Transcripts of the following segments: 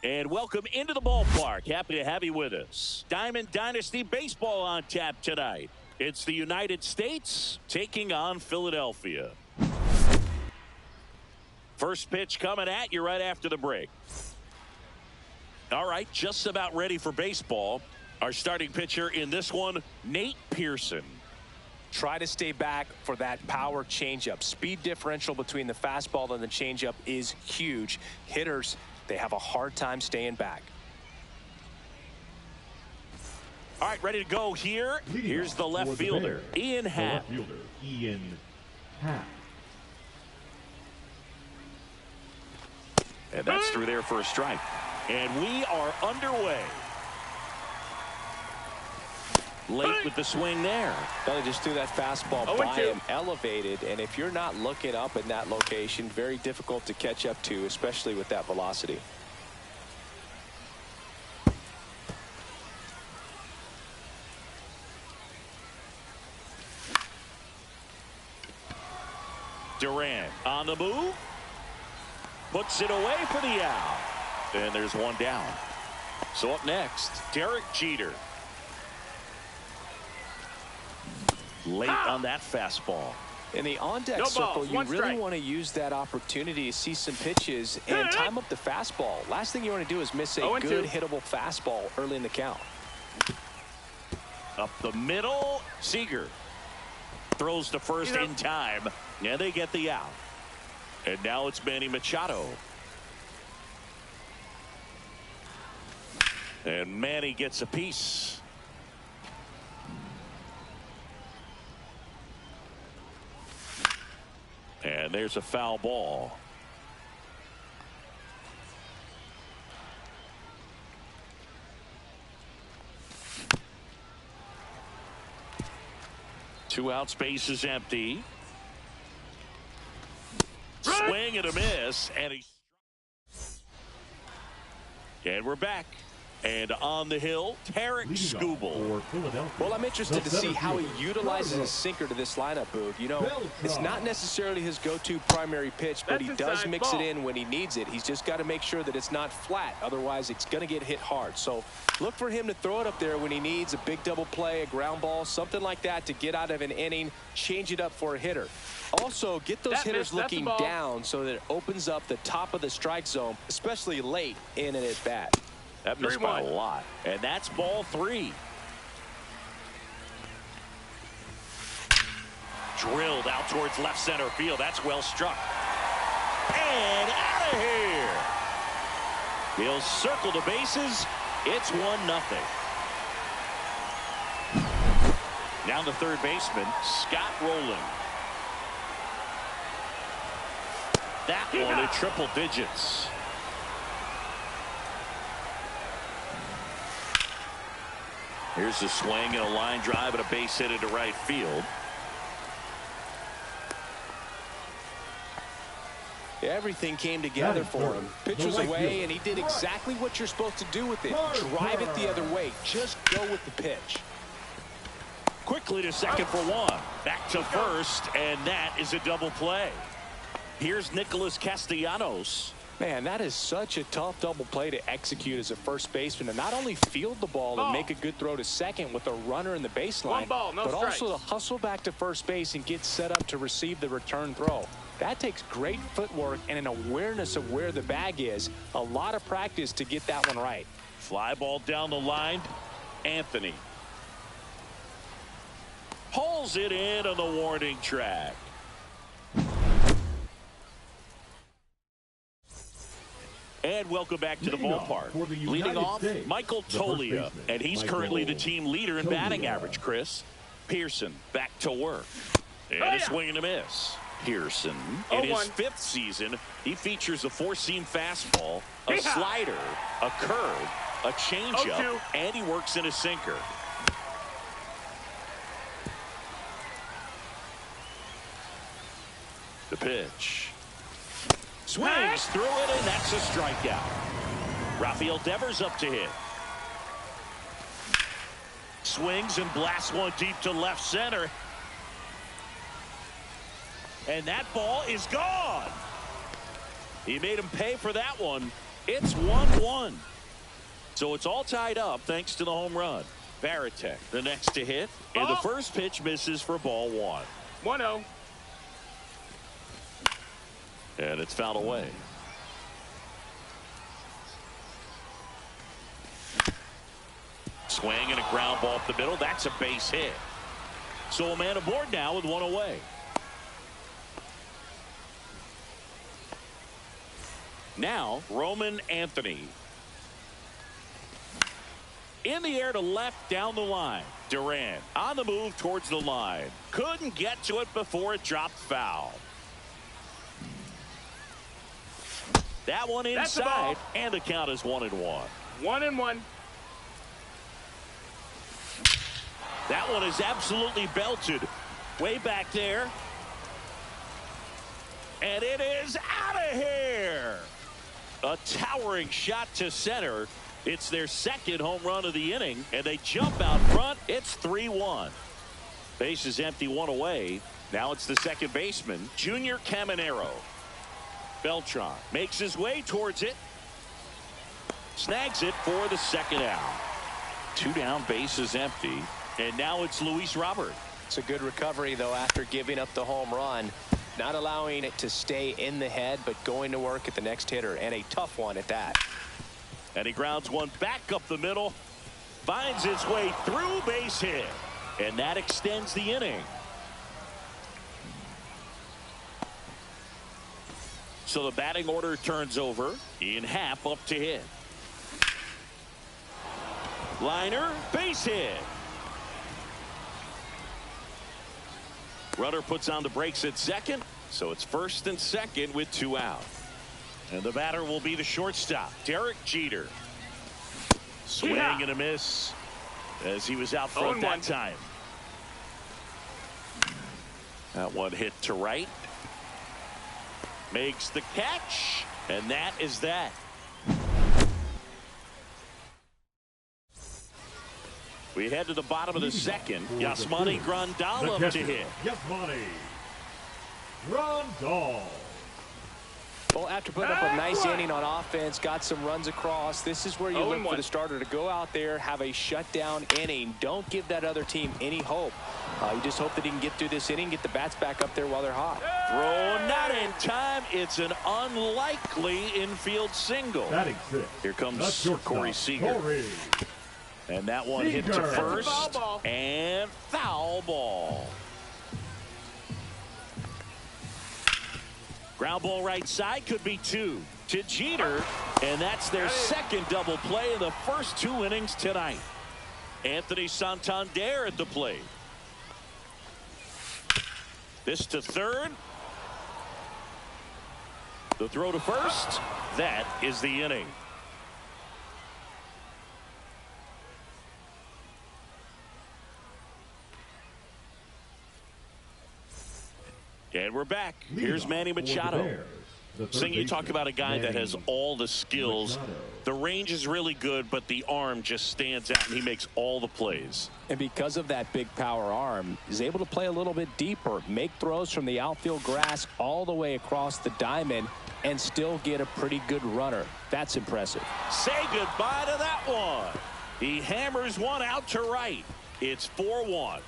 And welcome into the ballpark. Happy to have you with us. Diamond Dynasty Baseball on tap tonight. It's the United States taking on Philadelphia. First pitch coming at you right after the break. All right, just about ready for baseball. Our starting pitcher in this one, Nate Pearson. Try to stay back for that power changeup. Speed differential between the fastball and the changeup is huge. Hitters, they have a hard time staying back. All right, ready to go here. Here's the left fielder, Ian Happ. And that's through there for a strike. And we are underway. Late with the swing there. They just threw that fastball by him, elevated, and if you're not looking up in that location, very difficult to catch up to, especially with that velocity. Durant on the move. Puts it away for the out. And there's one down. So up next, Derek Jeter. Late on that fastball. In the on-deck circle, you really want to use that opportunity to see some pitches and time up the fastball. Last thing you want to do is miss a good hittable fastball early in the count. Up the middle, Seager throws to first in time, and they get the out. And now it's Manny Machado. And Manny gets a piece. And there's a foul ball. Two out, space is empty. Swing and a miss, and we're back. And on the hill, Tarek Skubal. Well, I'm interested to see how he utilizes his sinker to this lineup, Boog. You know, it's not necessarily his go-to primary pitch, but he does mix it in when he needs it. He's just got to make sure that it's not flat. Otherwise, it's going to get hit hard. So look for him to throw it up there when he needs a big double play, a ground ball, something like that to get out of an inning, change it up for a hitter. Also, get those hitters looking down so that it opens up the top of the strike zone, especially late in an at-bat. That missed by a lot. And that's ball 3. Drilled out towards left center field. That's well struck. And out of here. He'll circle the bases. It's 1-0. Now the third baseman, Scott Rowland. That one in triple digits. Here's a swing and a line drive and a base hit into right field. Everything came together for him. Pitch was away, and he did exactly what you're supposed to do with it. Drive it the other way. Just go with the pitch. Quickly to second for one. Back to first, and that is a double play. Here's Nicholas Castellanos. Man, that is such a tough double play to execute as a first baseman, to not only field the ball and make a good throw to second with a runner in the baseline, but also to hustle back to first base and get set up to receive the return throw. That takes great footwork and an awareness of where the bag is. A lot of practice to get that one right. Fly ball down the line. Anthony pulls it in on the warning track. And welcome back to the ballpark. Leading off, Michael Toglia, and he's currently the team leader in batting average, Chris. Pearson back to work. And a swing and a miss. Pearson, in his 5th season, he features a four-seam fastball, a slider, a curve, a changeup, and he works in a sinker. The pitch. Swings through it, and that's a strikeout. Rafael Devers up to hit. Swings and blasts one deep to left center. And that ball is gone. He made him pay for that one. It's 1-1. So it's all tied up thanks to the home run. Varitek, the next to hit. And the first pitch misses for ball 1. 1-0. And it's fouled away. Swing and a ground ball up the middle. That's a base hit. So a man aboard now with one away. Now Roman Anthony. In the air to left down the line. Durant on the move towards the line. Couldn't get to it before it dropped foul. That one inside, and the count is 1-1. 1-1. That one is absolutely belted. Way back there. And it is out of here. A towering shot to center. It's their second home run of the inning, and they jump out front. It's 3-1. Base is empty, one away. Now it's the second baseman, Junior Caminero. Beltran makes his way towards it. Snags it for the second out. 2 down, base is empty. And now it's Luis Robert. It's a good recovery, though, after giving up the home run. Not allowing it to stay in the head, but going to work at the next hitter, and a tough one at that. And he grounds one back up the middle. Finds its way through, base hit. And that extends the inning. So the batting order turns over. Ian Happ up to hit. Liner, base hit. Runner puts on the brakes at second. So it's first and second with 2 out. And the batter will be the shortstop, Derek Jeter. Swing and a miss as he was out front that time. That one hit to right. Makes the catch, and that is that. We head to the bottom of the second. Yasmani Grandal up to hit. Yasmani Grandal. Well, after putting up a nice inning on offense, got some runs across, this is where you look for the starter to go out there, have a shutdown inning. Don't give that other team any hope. You just hope that he can get through this inning, get the bats back up there while they're hot. Throw not in time. It's an unlikely infield single. Here comes Corey Seager. And that one hit to first. And foul ball. Ground ball right side, could be 2 to Jeter, and that's their second double play in the first 2 innings tonight. Anthony Santander at the plate. This to third. The throw to first. That is the inning. And we're back. Here's Manny Machado. Sing, you talk about a guy that has all the skills. The range is really good, but the arm just stands out, and he makes all the plays. And because of that big power arm, he's able to play a little bit deeper, make throws from the outfield grass all the way across the diamond, and still get a pretty good runner. That's impressive. Say goodbye to that one. He hammers one out to right. It's 4-1.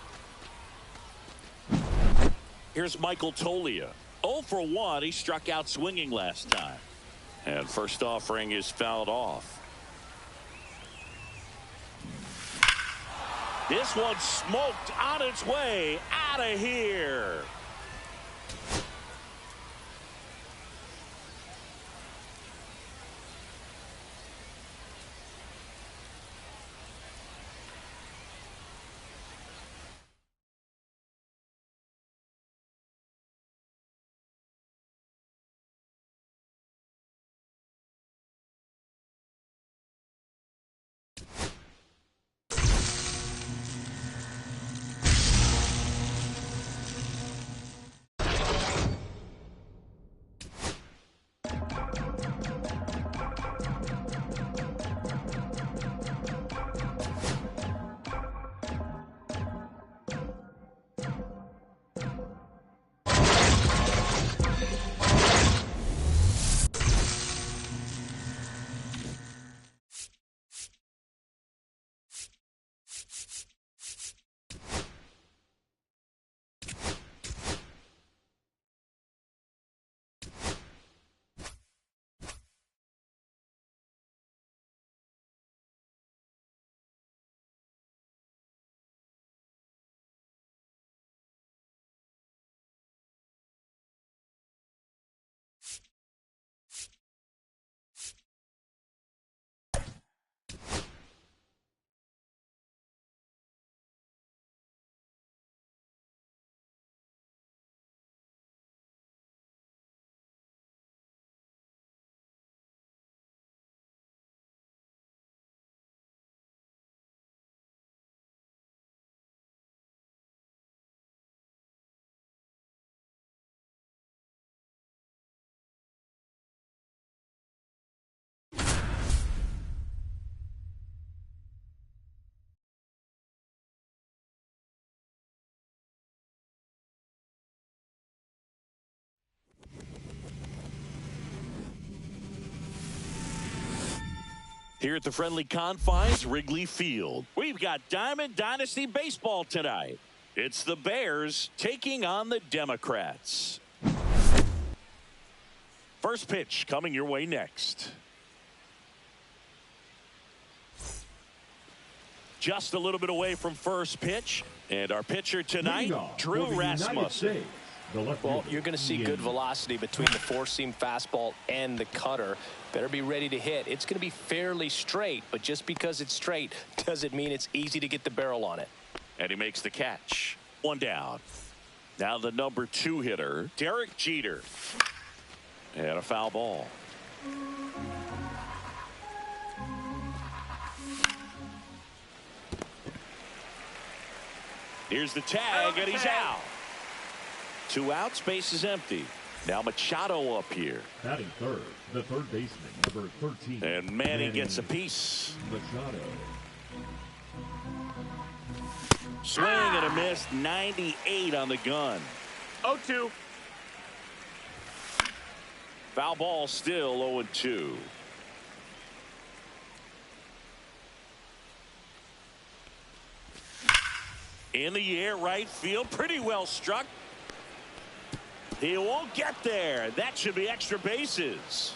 Here's Michael Toglia. 0 for 1. He struck out swinging last time. And first offering is fouled off. This one smoked on its way out of here. Here at the friendly confines, Wrigley Field. We've got Diamond Dynasty Baseball tonight. It's the Bears taking on the Democrats. First pitch coming your way next. Just a little bit away from first pitch. And our pitcher tonight, Drew Rasmussen. Well, you're going to see good velocity between the four-seam fastball and the cutter. Better be ready to hit. It's going to be fairly straight, but just because it's straight doesn't mean it's easy to get the barrel on it. And he makes the catch. One down. Now the number 2 hitter, Derek Jeter. And a foul ball. Here's the tag, and he's out. 2 outs, base is empty. Now Machado up here. Batting third, the third baseman, number 13. And Manny gets a piece. Machado. Swing and a miss, 98 on the gun. 0-2. Foul ball, still 0-2. In the air, right field, pretty well struck. He won't get there. That should be extra bases.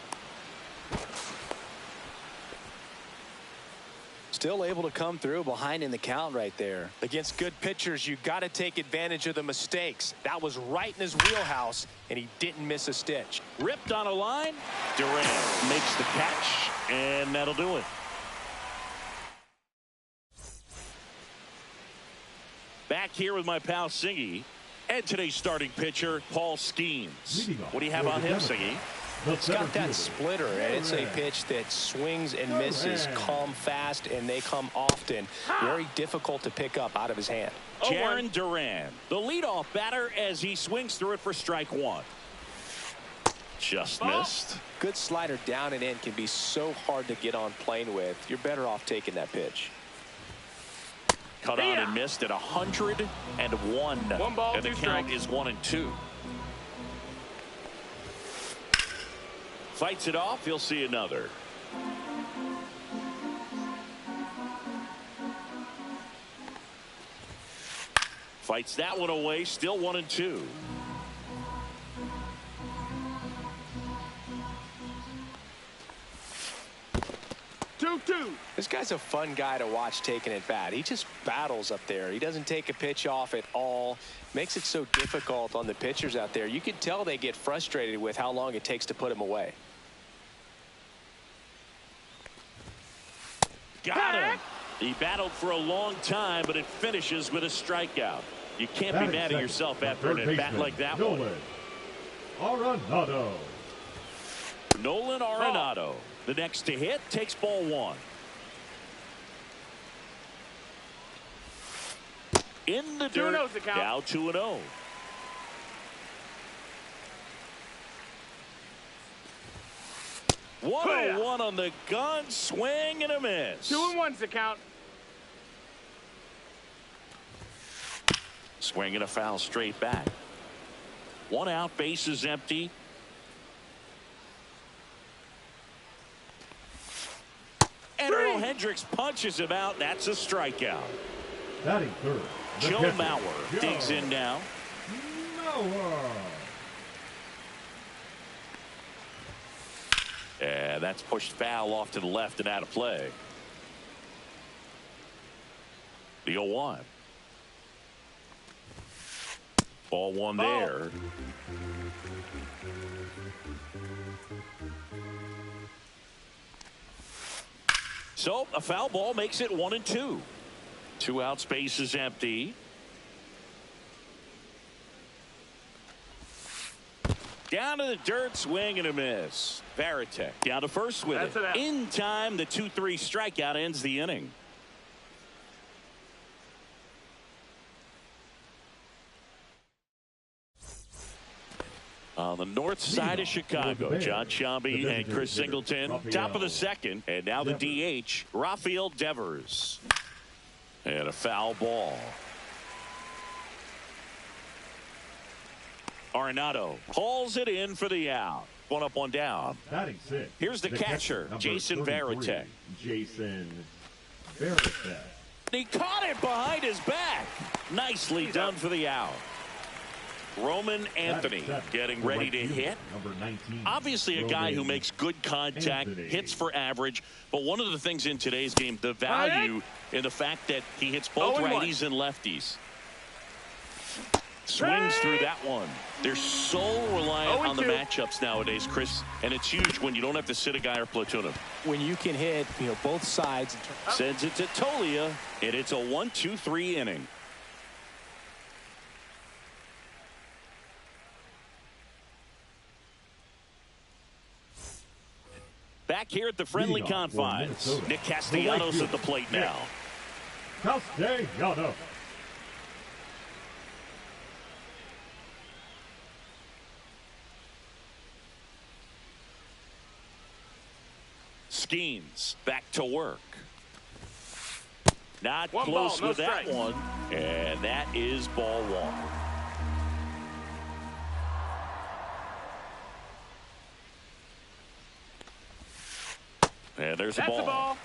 Still able to come through behind in the count right there. Against good pitchers, you got to take advantage of the mistakes. That was right in his wheelhouse, and he didn't miss a stitch. Ripped on a line. Durant makes the catch, and that'll do it. Back here with my pal Singy and today's starting pitcher, Paul Skeens. What do you have on him, Singy? It's got that splitter, and it's a pitch that swings and misses, come fast, and they come often. Very difficult to pick up out of his hand. Jarren Duran, the leadoff batter, as he swings through it for strike 1. Just missed. Good slider down and in can be so hard to get on plane with. You're better off taking that pitch. Cut on and missed at 101. 1 ball, and the 2 count strikes. is 1-2. Fights it off. He'll see another. Fights that one away. Still 1-2. This guy's a fun guy to watch taking it bat. He just battles up there. He doesn't take a pitch off at all. Makes it so difficult on the pitchers out there. You can tell they get frustrated with how long it takes to put him away. Got him. He battled for a long time, but it finishes with a strikeout. You can't be mad at yourself after an at-bat like that one. Arenado. Nolan Arenado. The next to hit takes ball 1. In the dirt. Now 2-0. One on the gun. Swing and a miss. 2-1's the count. Swing and a foul straight back. 1 out, base is empty. And Earl Hendricks punches him out. That's a strikeout. Batting third. Joe Mauer digs in now. And that's pushed foul off to the left and out of play. The 0-1. Ball 1 there. So a foul ball makes it 1-2. 2 outs, base is empty. Down to the dirt, swing and a miss. Varitek down to first with it. In time, the 2-3 strikeout ends the inning. On the north side of Chicago, John Sciambi and Chris Singleton. Top of the second, and now the DH, Rafael Devers. And a foul ball. Arenado hauls it in for the out. One up, one down. Batting six. Here's the catcher, Jason Varitek. Jason Varitek. He caught it behind his back. Nicely done for the out. Roman Anthony getting ready to hit. Obviously a guy who makes good contact, hits for average. But one of the things in today's game, the value in the fact that he hits both righties and lefties. Swings through that one. They're so reliant on the matchups nowadays, Chris, and it's huge when you don't have to sit a guy or platoon him. When you can hit, both sides. Sends it to Tolia, and it's a 1-2-3 inning. Back here at the friendly confines, Nick Castellanos at the plate now. Castellanos. Skeens back to work. Not close with that one, and that is ball one. And there's a ball.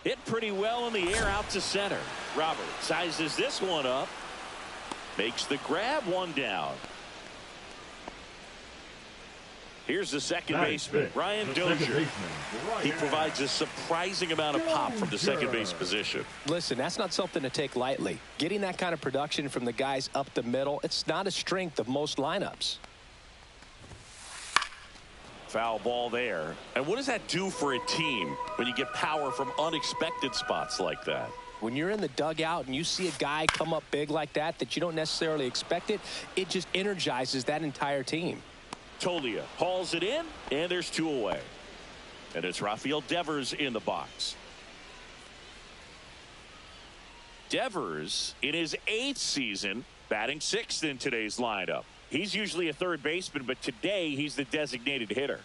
Hit pretty well in the air out to center. Robert sizes this one up. Makes the grab, one down. Here's the second baseman, Ryan Dozier. He provides a surprising amount of pop from the second base position. Listen, that's not something to take lightly. Getting that kind of production from the guys up the middle, it's not a strength of most lineups. Foul ball there. And what does that do for a team when you get power from unexpected spots like that? When you're in the dugout and you see a guy come up big like that you don't necessarily expect it, it just energizes that entire team. Tolia hauls it in, and there's two away. And it's Rafael Devers in the box. Devers, in his 8th season, batting 6th in today's lineup. He's usually a third baseman, but today he's the designated hitter.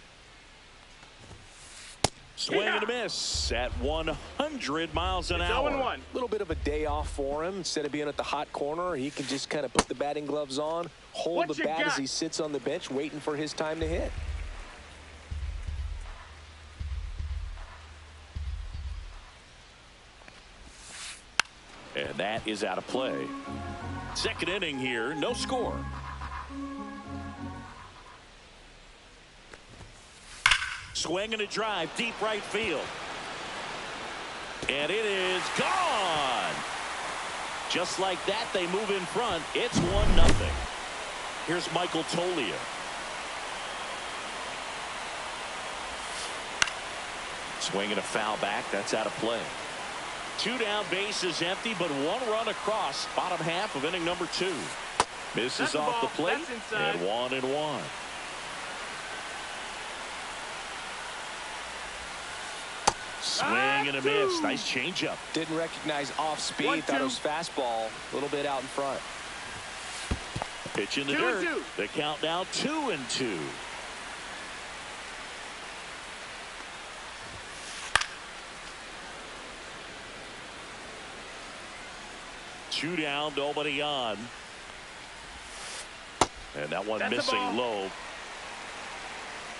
Swing and a miss at 100 miles an hour. 0-1. A little bit of a day off for him. Instead of being at the hot corner, he can just kind of put the batting gloves on, hold the bat as he sits on the bench, waiting for his time to hit. And that is out of play. Second inning here, no score. Swing and a drive, deep right field. And it is gone. Just like that, they move in front. It's 1-0. Here's Michael Tolia. Swing and a foul back. That's out of play. 2 down, bases empty, but 1 run across. Bottom half of inning number 2. Misses off the plate, and 1-1. Swing and a miss. Nice changeup. Didn't recognize off speed. Thought it was fastball. A little bit out in front. Pitch in the dirt. The count now 2-2. Two down, nobody on. And that one missing low.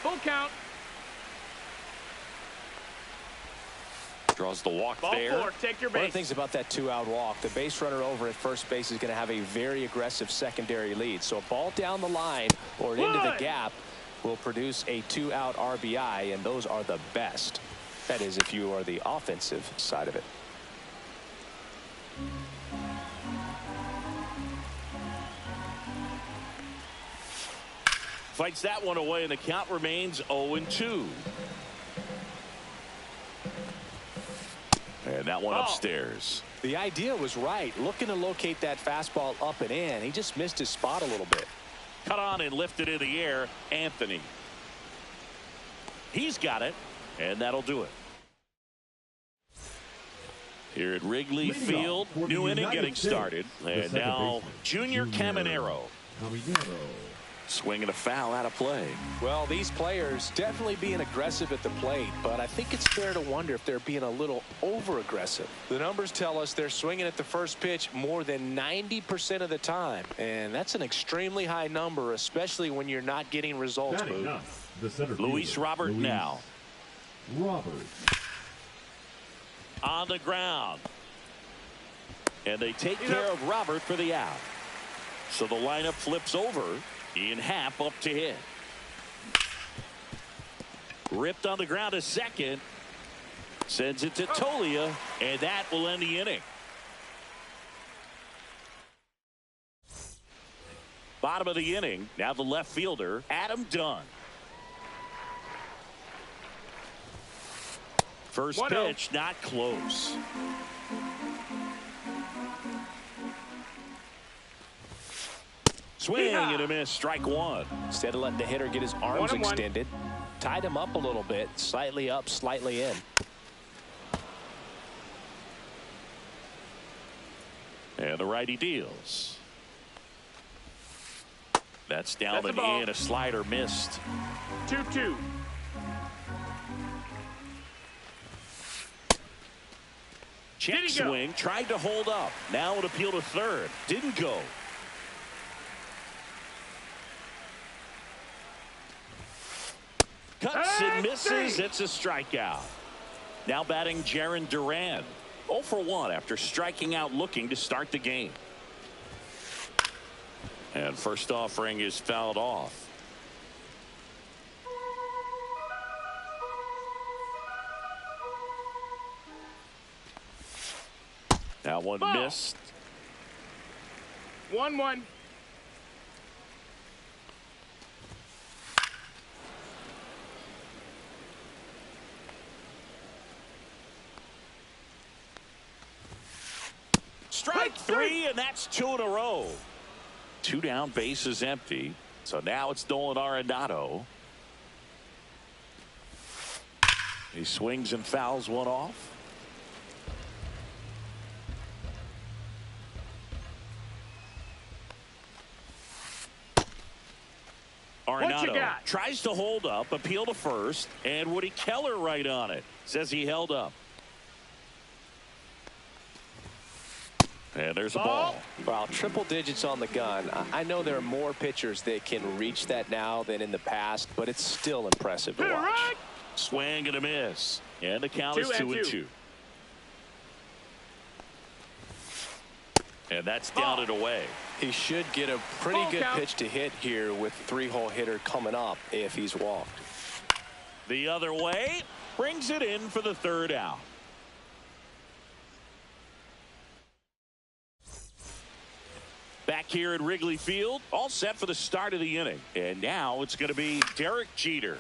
Full count. Draws the walk Ball there. 4, take your base. One of the things about that 2-out walk, the base runner over at first base is going to have a very aggressive secondary lead. So a ball down the line or into the gap will produce a 2-out RBI, and those are the best. That is, if you are the offensive side of it. Fights that one away, and the count remains 0-2. And that one upstairs. The idea was right. Looking to locate that fastball up and in. He just missed his spot a little bit. Cut on and lifted in the air. Anthony. He's got it, and that'll do it. Here at Wrigley Field, new inning getting started. And now Junior Caminero. Swing and a foul out of play. Well, these players definitely being aggressive at the plate, but I think it's fair to wonder if they're being a little over-aggressive. The numbers tell us they're swinging at the first pitch more than 90% of the time, and that's an extremely high number, especially when you're not getting results. Luis Robert now. On the ground. And they take care of Robert for the out. So the lineup flips over. Ian Happ up to hit. Ripped on the ground to second. Sends it to Tolia, and that will end the inning. Bottom of the inning. Now the left fielder, Adam Dunn. First pitch, not close. Swing and a miss, strike one. Instead of letting the hitter get his arms extended, tied him up a little bit, slightly up, slightly in. And the righty deals. That's down and in. A slider missed. 2-2. Check swing, tried to hold up. Now an appeal to third. Didn't go. Cuts and misses. It's a strikeout. Now batting Jarren Duran. 0 for 1 after striking out looking to start the game. And first offering is fouled off. That one missed. 1-1. Strike three, and that's 2 in a row. 2 down, base is empty. So now it's Nolan Arenado. He swings and fouls one off. Arenado tries to hold up, appeal to first, and Woody Keller right on it. Says he held up. And there's a ball. Well, triple digits on the gun. I know there are more pitchers that can reach that now than in the past, but it's still impressive to watch. Swing and a miss. And the count is 2-2. And that's down and away. He should get a pretty good pitch to hit here with 3-hole hitter coming up if he's walked. The other way, brings it in for the third out. Back here at Wrigley Field, all set for the start of the inning. And now it's going to be Derek Jeter.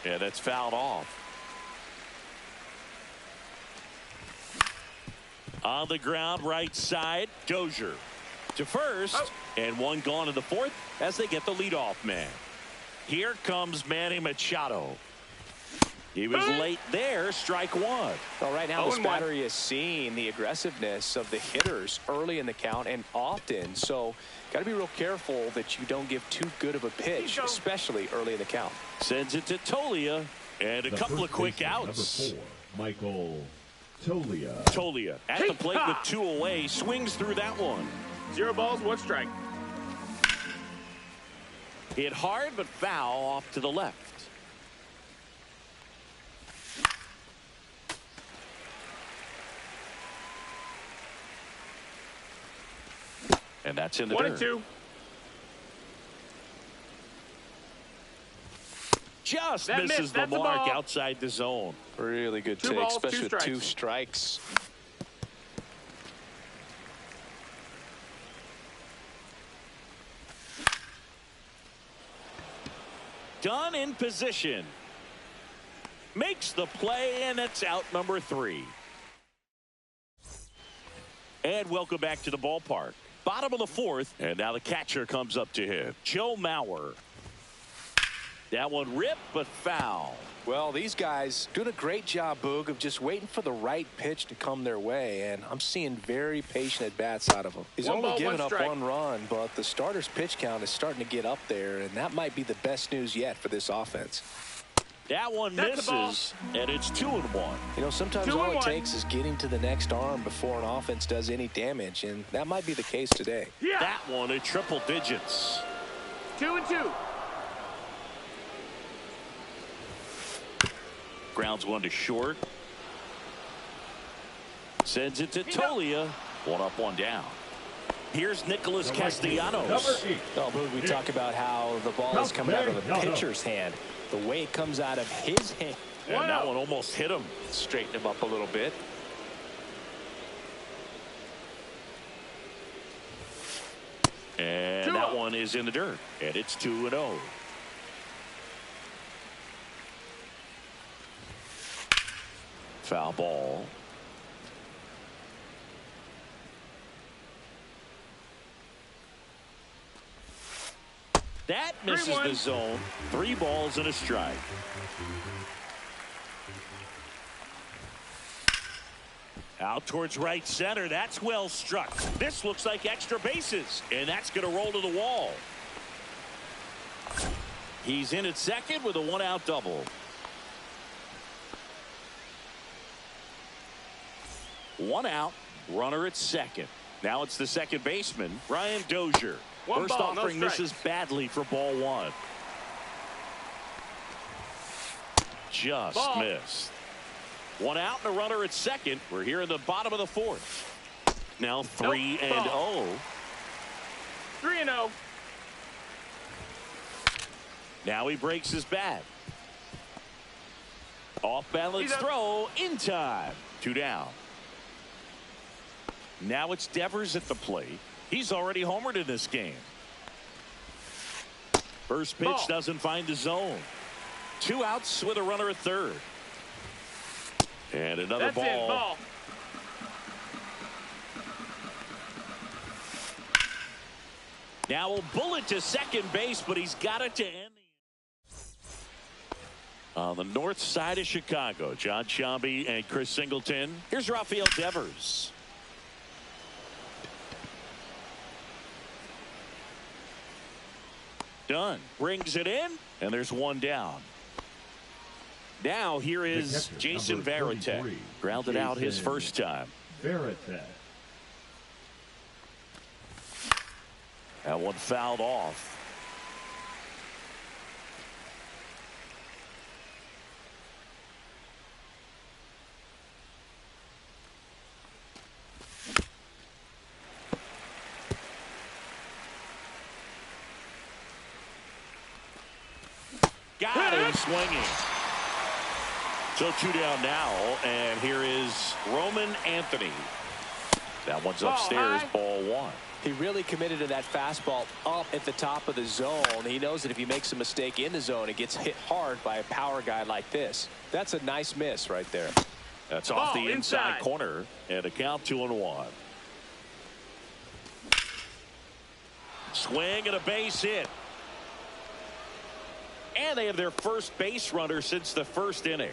And that's fouled off. On the ground, right side, Dozier to first, and one gone in the fourth as they get the leadoff man. Here comes Manny Machado. He was late there, strike one. Well, right now this battery is seeing the aggressiveness of the hitters early in the count and often. So got to be real careful that you don't give too good of a pitch, especially early in the count. Sends it to Tolia, and a couple of quick outs. Michael Tolia. Tolia at the plate with 2 away, swings through that one. 0 balls, 1 strike. Hit hard but foul off to the left. And that's in the dirt. 1-2. Just misses the mark outside the zone. Really good take, especially with 2 strikes. Dunn in position. Makes the play, and it's out number 3. And welcome back to the ballpark. Bottom of the 4th, and now the catcher comes up to him. Joe Mauer. That one ripped, but foul. Well, these guys doing a great job, Boog, of just waiting for the right pitch to come their way, and I'm seeing very patient at-bats out of them. He's only given up one run, but the starter's pitch count is starting to get up there, and that might be the best news yet for this offense. That one misses, and it's 2-1. You know, sometimes all it takes is getting to the next arm before an offense does any damage, and that might be the case today. Yeah. That one at triple digits. 2-2. Grounds one to short. Sends it to Tolia. One up, one down. Here's Nicholas Castellanos. Oh, Boog, we talk about how the ball is coming out of the pitcher's hand. The way it comes out of his hand. And that one almost hit him. Straighten him up a little bit. And that one is in the dirt. And it's 2-0. Foul ball. That misses the zone. 3 balls and a strike. Out towards right center. That's well struck. This looks like extra bases, and that's going to roll to the wall. He's in at second with a 1-out double. 1 out, runner at second. Now it's the second baseman, Ryan Dozier. First offering misses badly for ball 1. Just missed. 1 out and a runner at second. We're here in the bottom of the 4th. Now 3-0. 3-0. Now he breaks his bat. Off balance throw in time. 2 down. Now it's Devers at the plate. He's already homered in this game. First pitch doesn't find the zone. 2 outs with a runner at third. And another ball. Now a bullet to second base, but he's got it to end. On the north side of Chicago, John Sciambi and Chris Singleton. Here's Rafael Devers. Done. Brings it in, and there's 1 down. Now here is Jason Varitek. Grounded out his first time. Varitek. That one fouled off. Got him swinging. So 2 down now, and here is Roman Anthony. That one's upstairs, ball 1. He really committed to that fastball up at the top of the zone. He knows that if he makes a mistake in the zone, it gets hit hard by a power guy like this. That's a nice miss right there. That's off the inside corner, and a count 2-1. Swing and a base hit. And they have their first base runner since the first inning.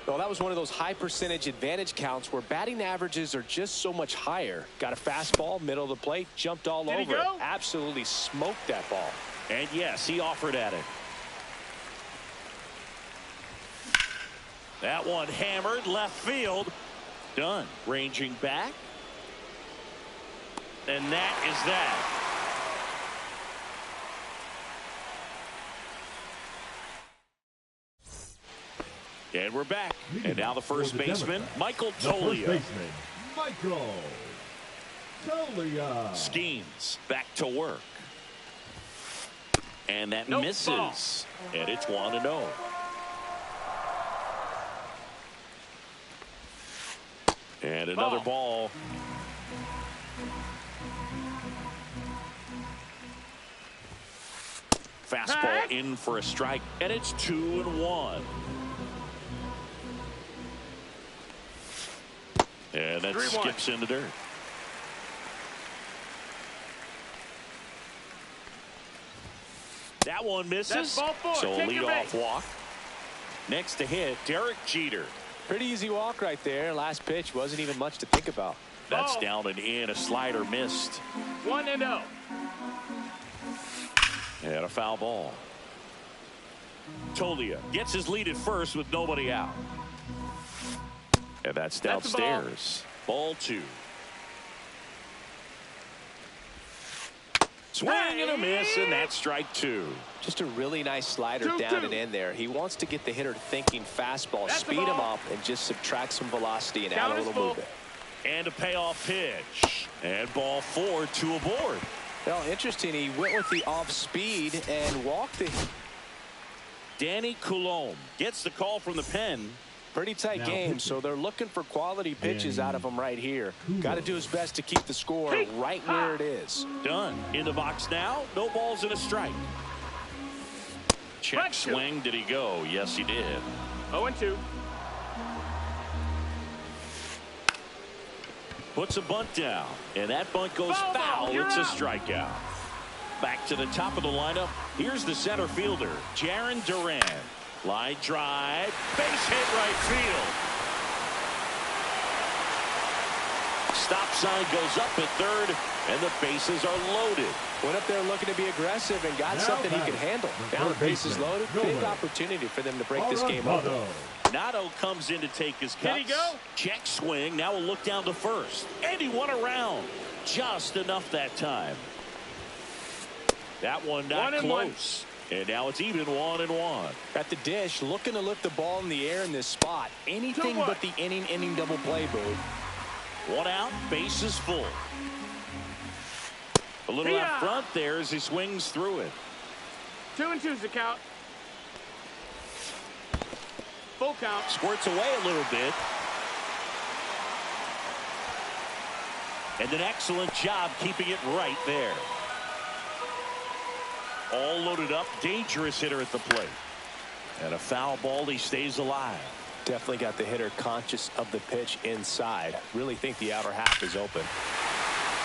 Well, that was one of those high percentage advantage counts where batting averages are just so much higher. Got a fastball, middle of the plate, jumped all over it. Absolutely smoked that ball. And yes, he offered at it. That one hammered left field. Done. Ranging back. And that is that. And we're back. And now the first baseman, Michael Tolia. Michael Tolia. Schemes back to work. And that misses. And it's 1-0. And another ball. Fastball in for a strike. And it's 2-1. And that skips in the dirt. That one misses. That's ball 4. So a Take your leadoff base. walk. Next to hit, Derek Jeter. Pretty easy walk right there. Last pitch wasn't even much to think about. That's Ball. down and in. A slider missed. 1-0. And a foul ball. Tolia gets his lead at first with nobody out. And that's downstairs. Ball 2. Swing and a miss, and that's strike 2. Just a really nice slider 2-2. down and in there. He wants to get the hitter thinking fastball, That's the speed him ball. up, and just subtract some velocity and Count add a is little full. movement. And a payoff pitch. And ball 4, 2 aboard. Well, interesting. He went with the off speed and walked the. Danny Coulombe gets the call from the pen. Pretty tight Now game, pitching. so they're looking for quality pitches out of him right here. Coulombe. Got to do his best to keep the score right where it is. Done. In the box now. No balls and a strike. Check Strike 2. swing. Did he go? Yes, he did. 0-2. Puts a bunt down. And that bunt goes Foul ball. foul. You're It's a out. strikeout. Back to the top of the lineup. Here's the center fielder, Jarren Duran. Line drive. Base hit right field. Stop sign goes up at third, and the bases are loaded. Went up there looking to be aggressive and got Now something he batting, could handle. the Now the third bases baseman, loaded. Gomez. Big opportunity for them to break this game up. Arenado. Nato comes in to take his cuts. Did he go? Check swing. Now we'll look down to first. And he won around. Just enough that time. That one not 1-1. close. And now it's even 1-1. At the dish, looking to lift the ball in the air in this spot. Anything 2-1. but the inning double play, Boo. One out, bases full. A little Yeah. out front there as he swings through it. 2-2's the count. Full count. Squirts away a little bit. And an excellent job keeping it right there. All loaded up, dangerous hitter at the plate. And a foul ball, he stays alive. Definitely got the hitter conscious of the pitch inside. Really think the outer half is open.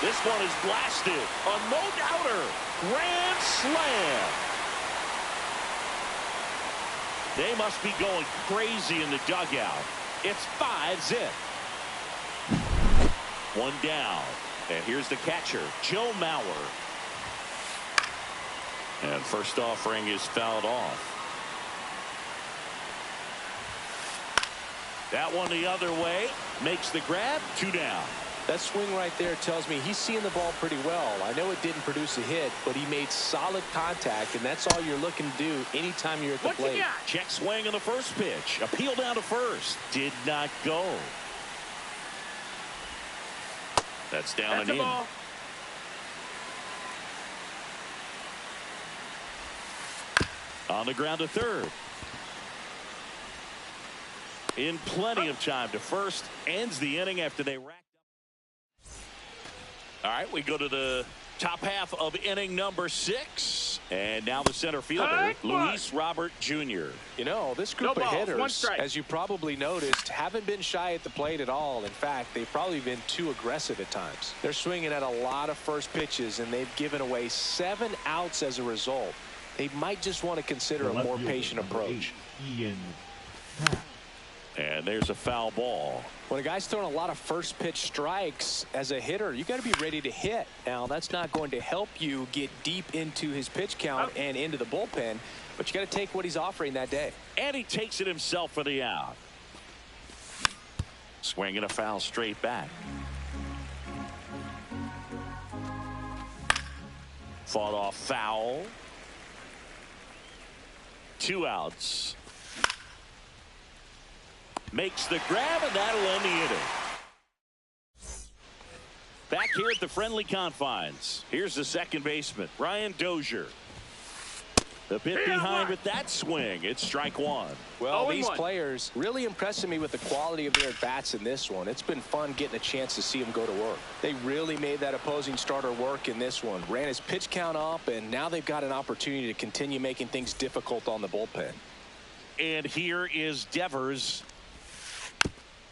This one is blasted. A no-doubter. Grand slam. They must be going crazy in the dugout. It's 5-zip. One down. And here's the catcher, Joe Mauer. And first offering is fouled off. That one the other way. Makes the grab. 2 down. That swing right there tells me he's seeing the ball pretty well. I know it didn't produce a hit, but he made solid contact, and that's all you're looking to do anytime you're at the What you plate. got? Check swing on the first pitch. Appeal down to first. Did not go. That's down That's and a in. ball. On the ground to third. In plenty of time to first. Ends the inning after they racked up. All right, we go to the top half of inning number 6. And now the center fielder, Strike one. Luis Robert Jr. You know, this group No of balls, one hitters, strike. as you probably noticed, haven't been shy at the plate at all. In fact, they've probably been too aggressive at times. They're swinging at a lot of first pitches, and they've given away 7 outs as a result. They might just want to consider a Left more fielder, patient number approach. 8, Ian Happ. And there's a foul ball. When a guy's throwing a lot of first pitch strikes as a hitter, you got to be ready to hit. Now, that's not going to help you get deep into his pitch count and into the bullpen, but you got to take what he's offering that day. And he takes it himself for the out. Swinging a foul straight back. Fought off foul. 2 outs. Makes the grab, and that'll end the inning. Back here at the friendly confines. Here's the second baseman, Ryan Dozier. The bit behind with that swing. It's strike 1. Well, 0-1. these players really impressing me with the quality of their at-bats in this one. It's been fun getting a chance to see them go to work. They really made that opposing starter work in this one. Ran his pitch count up, and now they've got an opportunity to continue making things difficult on the bullpen. And here is Devers.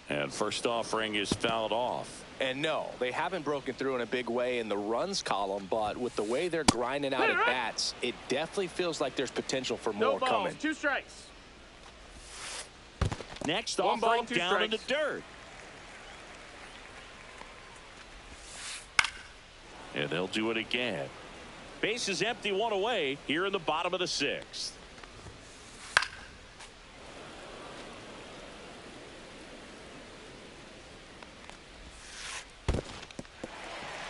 And first offering is fouled off. And no, they haven't broken through in a big way in the runs column, but with the way they're grinding out at bats, it definitely feels like there's potential for more no balls, coming. 2 strikes. Next 1 ball, offering 2 down in the strikes. dirt. And they'll do it again. Base is empty, 1 away here in the bottom of the 6th.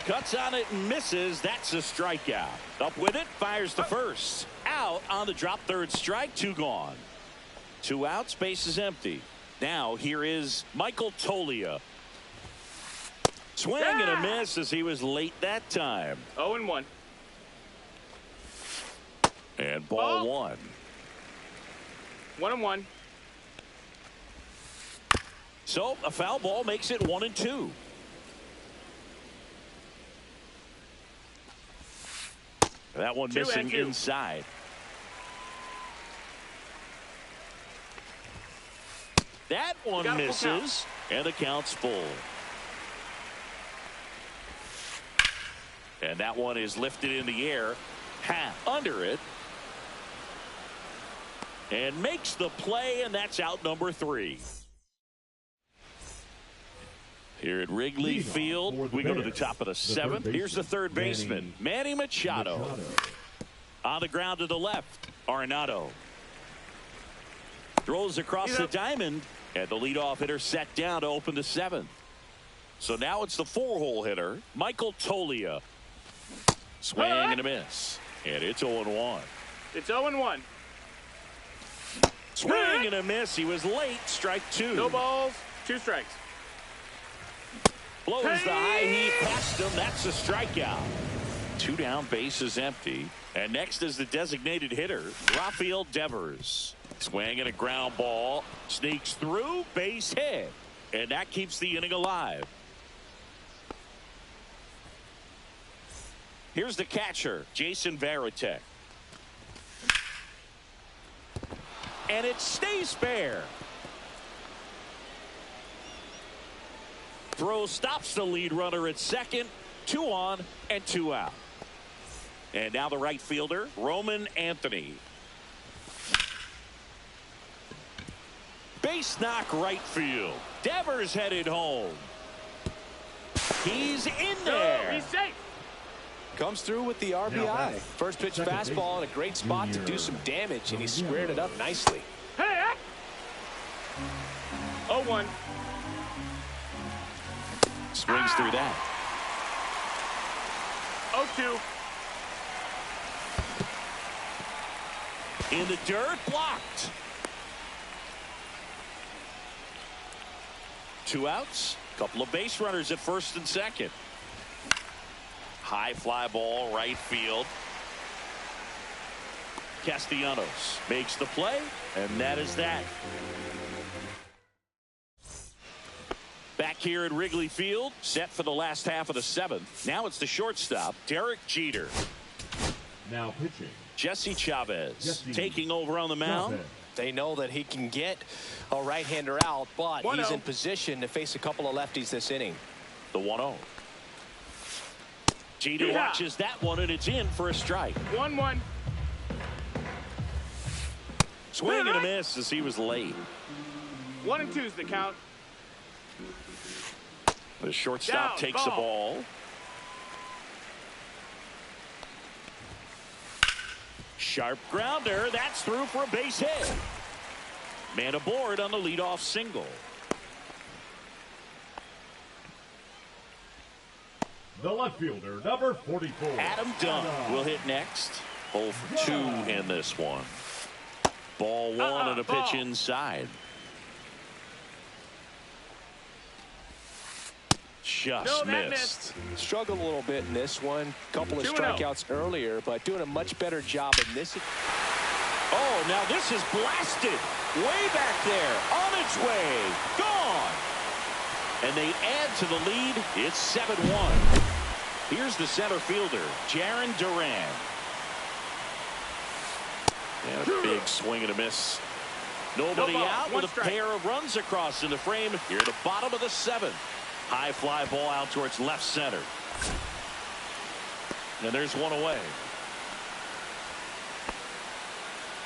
Cuts on it and misses. That's a strikeout. Up with it, fires the first. Out on the drop, 3rd strike, 2 gone. 2 outs, base is empty. Now here is Michael Toglia. Swing and a miss as he was late that time. 0-1. And ball 1. 1-1. So a foul ball makes it 1-2. That one missing inside. That one misses, and the count's full. And that one is lifted in the air, half under it, and makes the play, and that's out number 3. Here at Wrigley Field, we go to the top of the 7th. Here's the 3rd baseman, Manny Machado. On the ground to the left, Arenado. Throws across the diamond, and the leadoff hitter set down to open the 7th. So now it's the 4-hole hitter, Michael Toglia. Swing and a miss. And it's 0-1. It's 0-1. Swing and a miss. He was late. Strike 2. No balls, 2 strikes. Blows the high heat past him. That's a strikeout. 2 down, base is empty. And next is the designated hitter, Rafael Devers. Swing and a ground ball. Sneaks through, base hit. And that keeps the inning alive. Here's the catcher, Jason Varitek. And it stays fair. Throw stops the lead runner at second. 2 on and 2 out. And now the right fielder, Roman Anthony. Base knock right field. Devers headed home. He's in there. No, he's safe. Comes through with the RBI. First pitch fastball in a great spot to do some damage, and he squared it up nicely. Hey! 0-1. Swings through that. 0-2. In the dirt, blocked. 2 outs. Couple of base runners at first and second. High fly ball, right field. Castellanos makes the play, and that is that. Back here at Wrigley Field, set for the last half of the 7th. Now it's the shortstop, Derek Jeter. Now pitching, Jesse Chavez taking over on the mound. They know that he can get a right-hander out, but he's in position to face a couple of lefties this inning. The 1-0. Jeter watches that one, and it's in for a strike. 1-1. Swing and a miss as he was late. 1-2 is the count. The shortstop takes the ball. Sharp grounder. That's through for a base hit. Man aboard on the leadoff single. the left fielder, number 44. Adam Dunn will hit next. 0 for 2 in this one. Ball 1 and a pitch inside. Just missed. Struggled a little bit in this one. Couple of strikeouts earlier, but doing a much better job in this. Oh, now this is blasted. Way back there. On its way. Gone. And they add to the lead. It's 7-1. Here's the center fielder, Jarren Duran. And a big swing and a miss Nobody ball, out one with a strike. pair of runs across in the frame. Here at the bottom of the 7th. High fly ball out towards left center. And there's one away.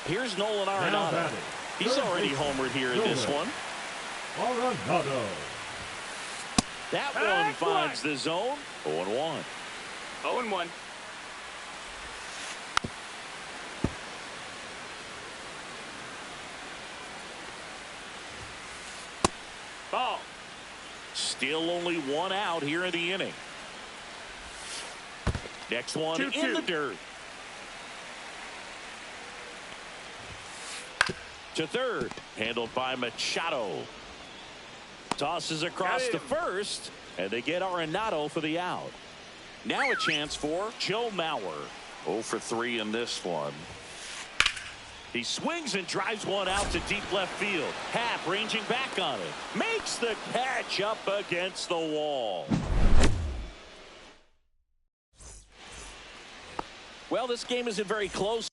Here's Nolan Arenado. He's already homered here in this one. Arenado. That one finds the zone. 0-1. 0-1. Ball. Still only one out here in the inning. Next one 2-2. in the dirt. To third. Handled by Machado. Tosses across to first. And they get Arenado for the out. Now a chance for Joe Mauer. 0 for 3 in this one. He swings and drives one out to deep left field. Happ ranging back on it. Makes the catch up against the wall. Well, this game isn't very close.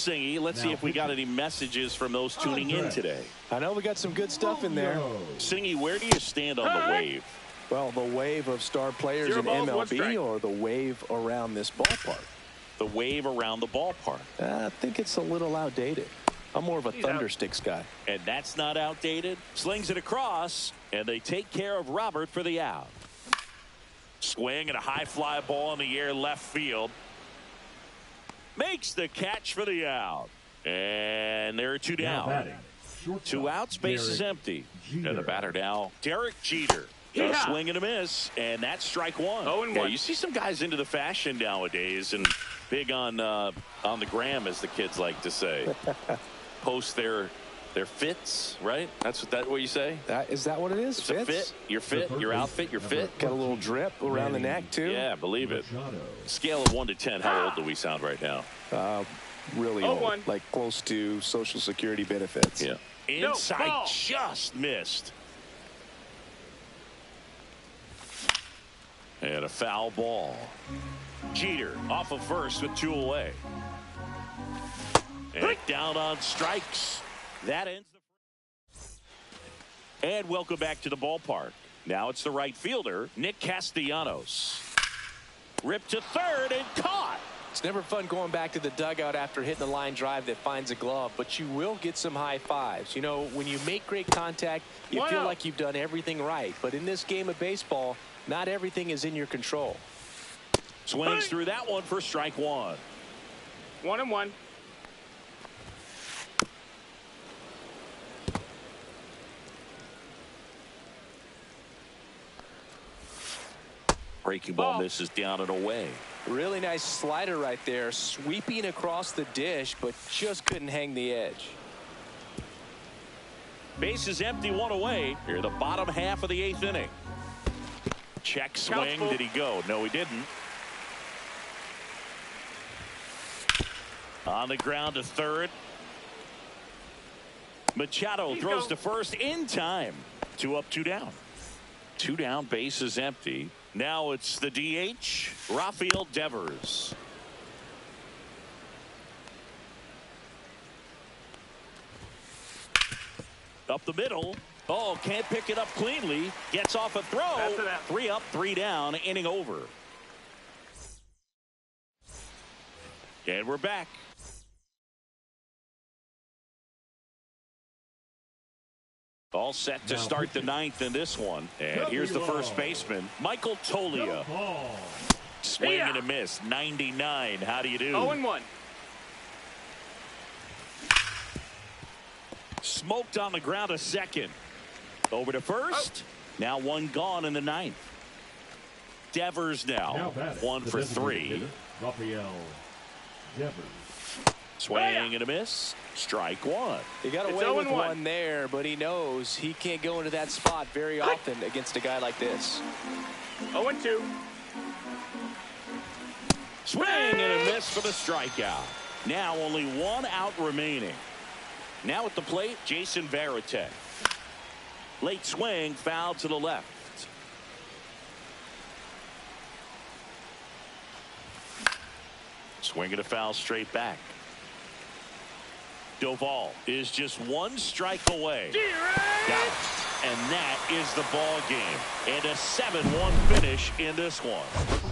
Let's see if we got any messages from those tuning in today. I know we got some good stuff in there. Singy, where do you stand on the wave? Well, the wave of star players 0 in balls, 1 MLB strike. or the wave around this ballpark? The wave around the ballpark. I think it's a little outdated. I'm more of a Thundersticks guy. And that's not outdated. Slings it across, and they take care of Robert for the out. Swing and a high fly ball in the air left field. Makes the catch for the out. And there are 2 down. 2 outs, base is empty. And the batter now, Derek Jeter. A swing and a miss, and that's strike 1. 0-1. Yeah, you see some guys into the fashion nowadays, and big on the gram, as the kids like to say. Post their fits, right? That's what you say? Is that what it is? It's a fit. Your fit, your outfit, your fit. Got a little drip around the neck, too. Yeah, believe it. Scale of 1 to 10, how old do we sound right now? Really old, like close to Social Security benefits. Yeah. Inside, just missed. And a foul ball. Jeter off of first with 2 away. And down on strikes. That ends the. And welcome back to the ballpark. Now it's the right fielder, Nick Castellanos. Ripped to third and caught. It's never fun going back to the dugout after hitting the line drive that finds a glove, but you will get some high fives. You know, when you make great contact, you feel like you've done everything right. But in this game of baseball, not everything is in your control. Swings through that one for strike 1. 1-1. Breaking ball misses down and away. Really nice slider right there, sweeping across the dish, but just couldn't hang the edge. Base is empty, 1 away. Here, the bottom half of the 8th inning. Check swing. Did he go? No, he didn't. On the ground to third. Machado throws to first in time. 2 up, 2 down. 2 down, base is empty. Now it's the DH, Rafael Devers. Up the middle. Oh, can't pick it up cleanly. Gets off a throw. 3 up, 3 down, inning over. And we're back. All set to start the 9th in this one. And here's the first baseman, Michael Toglia. Swing and a miss, 99. How do you do? 0-1. Smoked on the ground a second. Over to first. Now 1 gone in the 9th. Devers now 1 for 3. Rafael Devers. Swing and a miss. Strike 1. He got away with 1 there, but he knows he can't go into that spot very often against a guy like this. 0-2. Swing and a miss for the strikeout. Now only 1 out remaining. Now at the plate, Jason Varitek. Late swing, foul to the left. Swinging a foul straight back. Doval is just one strike away. Got it. And that is the ball game. And a 7-1 finish in this one.